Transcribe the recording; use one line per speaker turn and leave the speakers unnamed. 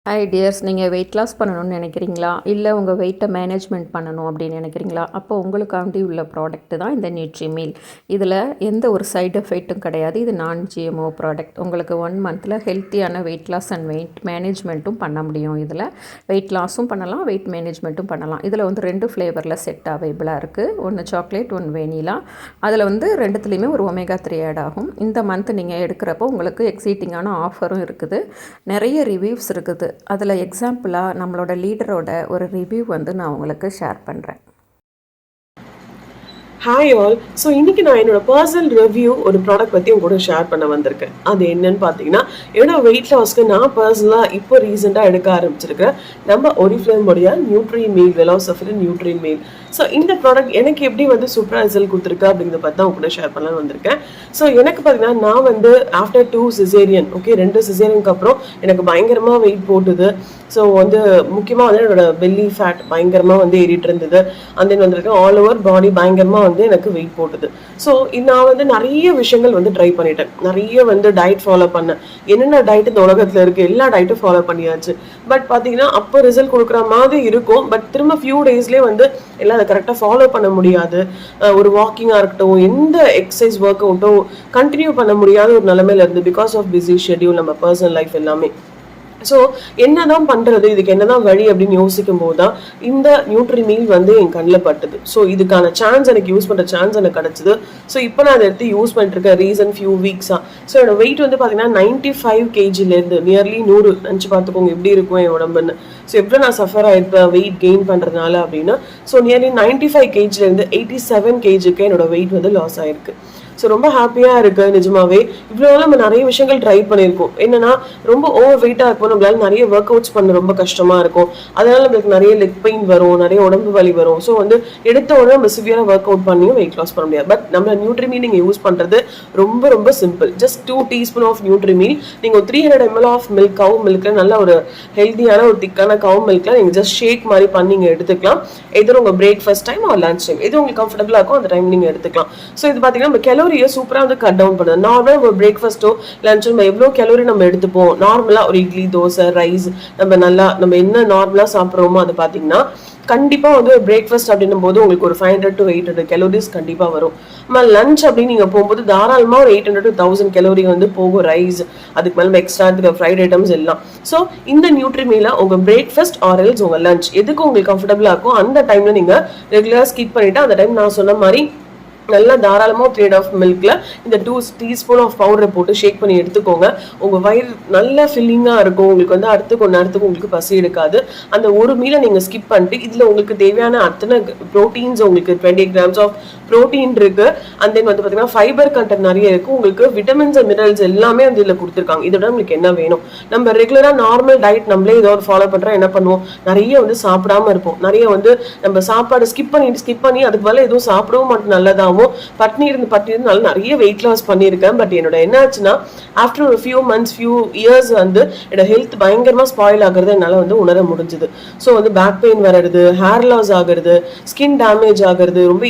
Hi tears, நீங்கள் weight loss பண்ணணும்னு நினைக்கிறீங்களா? இல்லை உங்கள் வெயிட்டை மேனேஜ்மெண்ட் பண்ணணும் அப்படின்னு நினைக்கிறீங்களா? அப்போ உங்களுக்காண்டி உள்ள ப்ராடக்ட் தான் இந்த நியூட்ரி மீல். இதில் எந்த ஒரு சைடு எஃபெக்ட்டும் கிடையாது. இது நான் ஜிஎம்ஓ ப்ராடக்ட். உங்களுக்கு 1 மந்தில் ஹெல்த்தியான வெயிட் லாஸ் அண்ட் வெயிட் மேனேஜ்மெண்ட்டும் பண்ண முடியும். இதில் வெயிட் லாஸும் பண்ணலாம், வெயிட் மேனேஜ்மெண்ட்டும் பண்ணலாம். இதில் 2 ஃப்ளேவரில் செட் அவைபிளாக இருக்குது. ஒன்று சாக்லேட், ஒன்று வெனிலா. அதில் ரெண்டுத்துலேயுமே ஒரு ஒமேகா 3 ஆட் ஆகும். இந்த மந்த் நீங்கள் எடுக்கிறப்போ உங்களுக்கு எக்ஸைட்டிங்கான ஆஃபரும் இருக்குது. நிறைய ரிவ்யூஸ் இருக்குது. அதில் எக்ஸாம்பிளாக நம்மளோட லீடரோட ஒரு ரிவ்யூ நான் உங்களுக்கு ஷேர் பண்ணுறேன்.
Hi all. ஸோ இன்னைக்கு நான் என்னோட பர்சனல் ரிவ்யூ ஒரு ப்ராடக்ட் பற்றி உங்க கூட ஷேர் பண்ண வந்திருக்கேன். அது என்னன்னு பார்த்தீங்கன்னா, என்னோட வெயிட் லாஸ்க்கு நான் பர்சனலாக இப்போ ரீசெண்டாக எடுக்க ஆரம்பிச்சிருக்கேன் நம்ம ஒரிஃப்ளேமுடைய நியூட்ரி மீல், வெலாசஃபில் நியூட்ரி மீல். ஸோ இந்த ப்ராடக்ட் எனக்கு எப்படி சூப்பராக ரிசல்ட் கொடுத்துருக்கு அப்படிங்கிறத பற்றி தான் உங்க கூட ஷேர் பண்ணலான்னு வந்திருக்கேன். ஸோ எனக்கு பார்த்தீங்கன்னா, நான் ஆஃப்டர் 2 சிசேரியன், ஓகே 2 சிசேரியனுக்கு அப்புறம் எனக்கு பயங்கரமாக வெயிட் போட்டுது. ஸோ முக்கியமாக என்னோட பெல்லி ஃபேட் பயங்கரமாக ஏறிட்டு இருந்தது. அந்த தென் ஆல் ஓவர் பாடி பயங்கரமாக எனக்கு வெயிட் போட்டுது. ஸோ நான் நிறைய விஷயங்கள் ட்ரை பண்ணிட்டேன். நிறைய டயட் ஃபாலோ பண்ணேன். என்னென்ன டயட் இந்த உலகத்தில் இருக்குது எல்லா டயட்டும் ஃபாலோ பண்ணியாச்சு. பட் பார்த்தீங்கன்னா அப்போ ரிசல்ட் கொடுக்குற மாதிரி இருக்கும். பட் திரும்ப ஃபியூ டேஸ்லேயே எல்லாம் அதை கரெக்டாக ஃபாலோ பண்ண முடியாது. ஒரு வாக்கிங்காக இருக்கட்டும், எந்த எக்ஸசைஸ் ஒர்க் அவுட்டும் கண்டினியூ பண்ண முடியாத ஒரு நிலைமையில இருந்து, பிகாஸ் ஆஃப் பிஸி ஷெட்யூல், நம்ம பர்சனல் லைஃப் எல்லாமே. ஸோ என்னதான் பண்ணுறது, இதுக்கு என்னதான் வழி அப்படின்னு யோசிக்கும் போது தான் இந்த நியூட்ரி மீல் என் கண்ணில் பட்டுது. ஸோ இதுக்கான சான்ஸ் எனக்கு யூஸ் பண்ணுற சான்ஸ் எனக்கு கிடச்சிது. ஸோ இப்போ நான் அதை எடுத்து யூஸ் பண்ணிட்டுருக்கேன் ரீசன்ட் ஃபியூ வீக்ஸாக. ஸோ என்னோட வெயிட் பார்த்தீங்கன்னா 95 kgலேருந்து நியர்லி 100 நினச்சி பார்த்துக்கோங்க எப்படி இருக்கும் என் உடம்புன்னு. ஸோ எவ்வளோ நான் சஃபர் ஆயிருப்பேன் வெயிட் கெயின் பண்ணுறதுனால அப்படின்னா. ஸோ நியர்லி 95 kgலேருந்து 87 kgக்கு என்னோட வெயிட் லாஸ் ஆயிருக்கு. ஸோ ரொம்ப ஹாப்பியாக இருக்குது நிஜமாவே. இவ்வளோ நம்ம நிறைய விஷயங்கள் ட்ரை பண்ணியிருக்கோம். என்னன்னா ரொம்ப ஓவர் வெயிட்டாக இருக்கும், நம்மளால நிறைய ஒர்க் அவுட்ஸ் பண்ண ரொம்ப கஷ்டமாக இருக்கும். அதனால நம்மளுக்கு நிறைய லெக் பெயின் வரும், நிறைய உடம்பு வலி வரும். ஸோ எடுத்த உடனே நம்ம சிவியராக ஒர்க் அவுட் பண்ணியும் வெயிட் லாஸ் பண்ண முடியாது. பட் நம்ம நியூட்ரி மீல் நீங்கள் யூஸ் பண்ணுறது ரொம்ப ரொம்ப simple. Just 2 teaspoon of nutri meal. நீங்கள் 300 ml ஆஃப் மில்க், கவு மில்கில் நல்ல ஒரு ஹெல்த்தியான ஒரு திக்கான கவு மில்கில் நீங்கள் ஜஸ்ட் ஷேக் மாதிரி பண்ணி நீங்கள் எடுத்துக்கலாம். எது உங்கள் breakfast time or lunch time எது உங்களுக்கு கம்ஃபர்டபுளாக இருக்கும் அந்த டைம் நீங்கள் எடுத்துக்கலாம். ஸோ இது பார்த்தீங்கன்னா நம்ம கலோரியை சூப்பராக கட் டவுன் பண்ணுது. நார்மலாக நம்ம பிரேக்ஃபாஸ்ட்டோ லஞ்சோ நம்ம எவ்வளோ கலோரி நம்ம எடுத்துப்போம், நார்மலாக ஒரு இட்லி, தோசை, ரைஸ், நம்ம என்ன நார்மலாக சாப்பிட்றோமோ அது பார்த்தீங்கன்னா கண்டிப்பாக ஒரு பிரேக்ஃபாஸ்ட் அப்படின்னும் போது உங்களுக்கு ஒரு 500 to 800 கலோரிஸ் கண்டிப்பாக வரும். நம்ம லஞ்ச் அப்படின்னு நீங்கள் போகும்போது தாராளமாக ஒரு 800 to 1000 கலோரி போகும். ரைஸ், அதுக்கு மேலே எக்ஸ்ட்ரா இருக்கிற ஃப்ரைட் ஐட்டம்ஸ் எல்லாம். ஸோ இந்த நியூட்ரி மீல உங்கள் பிரேக்ஃபாஸ்ட் ஆர் எல்ஸ் உங்கள் லஞ்ச் எதுக்கு உங்களுக்கு கம்ஃபர்டபுளாக இருக்கும் அந்த டைமில் நீங்கள் ரெகுலராக ஸ்கிப் பண்ணிவிட்டு அந்த டைம் நான் சொன்ன மாதிரி நல்லா தாராளமாக 3 ஆஃப் மில்க்ல இந்த 2 டீஸ்பூன் ஆஃப் பவுடரை போட்டு ஷேக் பண்ணி எடுத்துக்கோங்க. உங்கள் வயிறு நல்ல ஃபில்லிங்காக இருக்கும். உங்களுக்கு அடுத்து கொஞ்ச நேரத்துக்கு உங்களுக்கு பசி எடுக்காது. அந்த ஒரு மீலை நீங்கள் ஸ்கிப் பண்ணிட்டு இதில் உங்களுக்கு தேவையான அத்தனை ப்ரோட்டீன்ஸ், உங்களுக்கு 20 grams ஆஃப் ப்ரோட்டீன் இருக்கு. அண்ட் தென் பார்த்தீங்கன்னா ஃபைபர் கண்டென்ட் நிறைய இருக்கு. உங்களுக்கு விட்டமின்ஸ் அண்ட் மினரல்ஸ் எல்லாமே இதில் கொடுத்துருக்காங்க. இதோட உங்களுக்கு என்ன வேணும், நம்ம ரெகுலராக நார்மல் டயட் நம்மளே ஏதாவது ஃபாலோ பண்ணுறோம், என்ன பண்ணுவோம், நிறைய சாப்பிடாம இருப்போம். நிறைய நம்ம சாப்பாடு ஸ்கிப் பண்ணி அதுக்கு மேலே எதுவும் சாப்பிடவும் மட்டும் நல்லதாகவும் பட்னி இருந்து நிறைய வெயிட் லாஸ் பண்ணியிருக்கேன். பட் என்னோட என்ன ஆச்சுன்னா ஆஃப்டர் ஒரு ஃபியூ மந்த்ஸ், ஃபியூ இயர்ஸ் என்னோட ஹெல்த் பயங்கரமா ஸ்பாயில் ஆகுறது என்னால் உணர முடிஞ்சுது. ஸோ பேக் பெயின் வர்றது, ஹேர் லாஸ் ஆகுறது, ஸ்கின் டேமேஜ் ஆகுறது, ரொம்ப